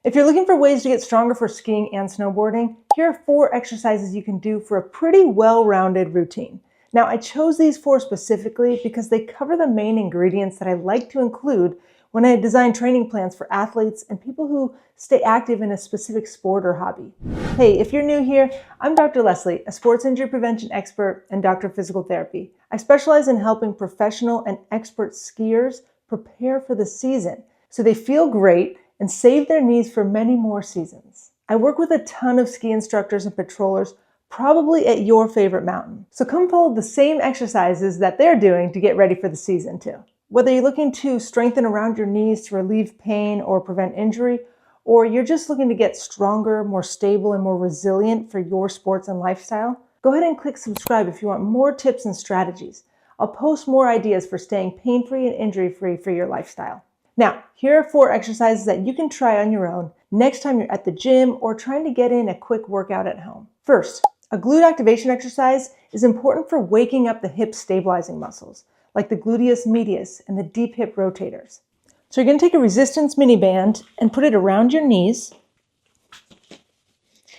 If you're looking for ways to get stronger for skiing and snowboarding, here are 4 exercises you can do for a pretty well-rounded routine. Now, I chose these 4 specifically because they cover the main ingredients that I like to include when I design training plans for athletes and people who stay active in a specific sport or hobby. Hey, if you're new here, I'm Dr. Leslie, a sports injury prevention expert and doctor of physical therapy. I specialize in helping professional and expert skiers prepare for the season so they feel great and save their knees for many more seasons. I work with a ton of ski instructors and patrollers, probably at your favorite mountain. So come follow the same exercises that they're doing to get ready for the season too. Whether you're looking to strengthen around your knees to relieve pain or prevent injury, or you're just looking to get stronger, more stable, and more resilient for your sports and lifestyle, go ahead and click subscribe if you want more tips and strategies. I'll post more ideas for staying pain-free and injury-free for your lifestyle. Now, here are 4 exercises that you can try on your own next time you're at the gym or trying to get in a quick workout at home. First, a glute activation exercise is important for waking up the hip stabilizing muscles, like the gluteus medius and the deep hip rotators. So you're going to take a resistance mini band and put it around your knees.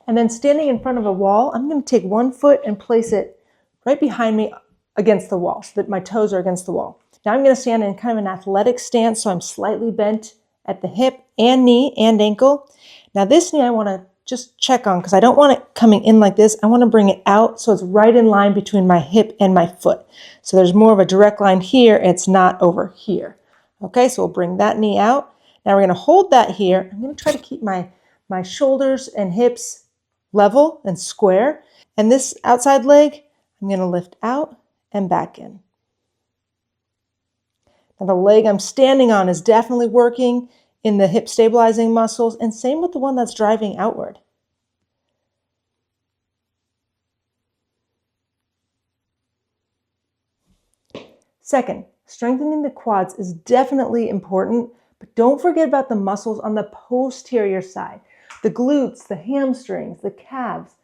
And then standing in front of a wall, I'm going to take one foot and place it right behind me against the wall so that my toes are against the wall. Now I'm going to stand in kind of an athletic stance, so I'm slightly bent at the hip and knee and ankle. Now this knee I want to just check on because I don't want it coming in like this. I want to bring it out so it's right in line between my hip and my foot. So there's more of a direct line here, and it's not over here. Okay, so we'll bring that knee out. Now we're going to hold that here. I'm going to try to keep my shoulders and hips level and square. And this outside leg, I'm going to lift out and back in. Now the leg I'm standing on is definitely working in the hip stabilizing muscles, and same with the one that's driving outward. Second, strengthening the quads is definitely important, but don't forget about the muscles on the posterior side. The glutes, the hamstrings, the calves.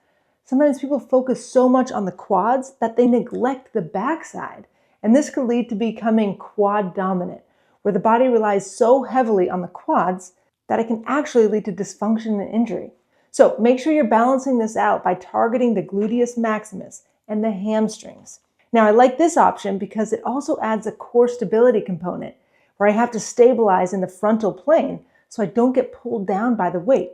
Sometimes people focus so much on the quads that they neglect the backside. And this could lead to becoming quad dominant, where the body relies so heavily on the quads that it can actually lead to dysfunction and injury. So make sure you're balancing this out by targeting the gluteus maximus and the hamstrings. Now I like this option because it also adds a core stability component where I have to stabilize in the frontal plane so I don't get pulled down by the weight.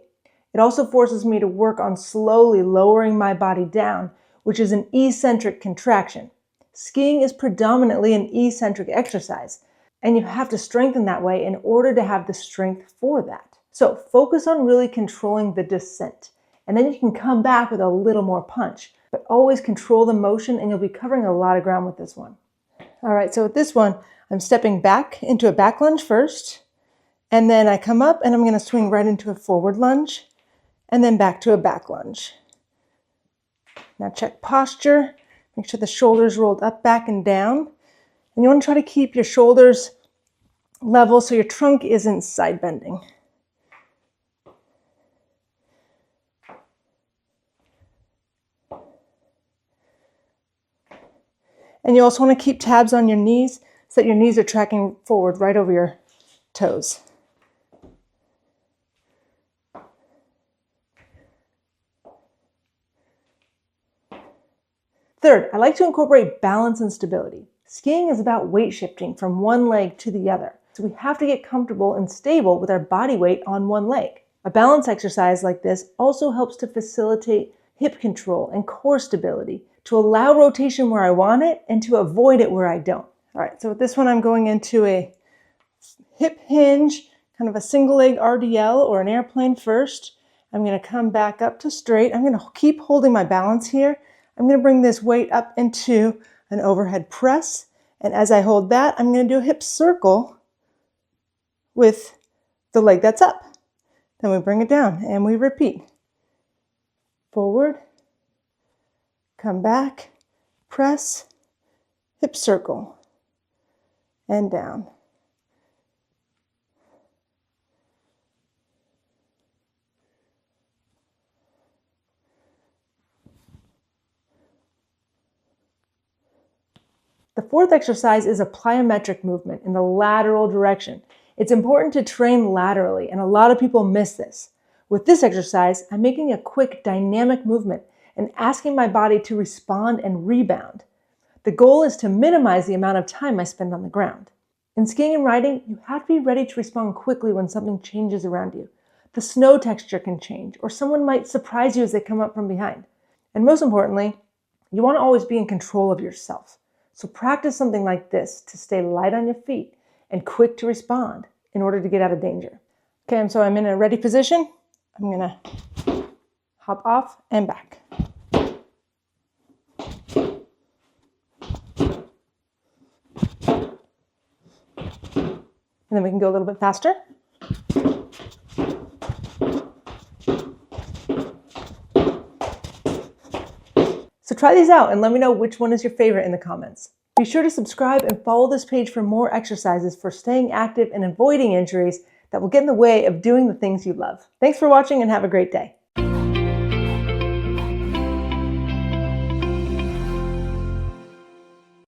It also forces me to work on slowly lowering my body down, which is an eccentric contraction. Skiing is predominantly an eccentric exercise, and you have to strengthen that way in order to have the strength for that. So focus on really controlling the descent, and then you can come back with a little more punch, but always control the motion, and you'll be covering a lot of ground with this one. All right, so with this one, I'm stepping back into a back lunge first, and then I come up and I'm going to swing right into a forward lunge, and then back to a back lunge. Now check posture. Make sure the shoulders rolled up, back, and down. And you want to try to keep your shoulders level so your trunk isn't side bending. And you also want to keep tabs on your knees so that your knees are tracking forward right over your toes. Third, I like to incorporate balance and stability. Skiing is about weight shifting from one leg to the other, so we have to get comfortable and stable with our body weight on one leg. A balance exercise like this also helps to facilitate hip control and core stability, to allow rotation where I want it and to avoid it where I don't. All right, so with this one, I'm going into a hip hinge, kind of a single leg RDL or an airplane first. I'm going to come back up to straight. I'm going to keep holding my balance here. I'm going to bring this weight up into an overhead press. And as I hold that, I'm going to do a hip circle with the leg that's up. Then we bring it down and we repeat. Forward, come back, press, hip circle, and down. The fourth exercise is a plyometric movement in the lateral direction. It's important to train laterally, and a lot of people miss this. With this exercise, I'm making a quick dynamic movement and asking my body to respond and rebound. The goal is to minimize the amount of time I spend on the ground. In skiing and riding, you have to be ready to respond quickly when something changes around you. The snow texture can change, or someone might surprise you as they come up from behind. And most importantly, you want to always be in control of yourself. So practice something like this to stay light on your feet and quick to respond in order to get out of danger. Okay, so I'm in a ready position. I'm gonna hop off and back. And then we can go a little bit faster. So try these out and let me know which one is your favorite in the comments. Be sure to subscribe and follow this page for more exercises for staying active and avoiding injuries that will get in the way of doing the things you love. Thanks for watching and have a great day.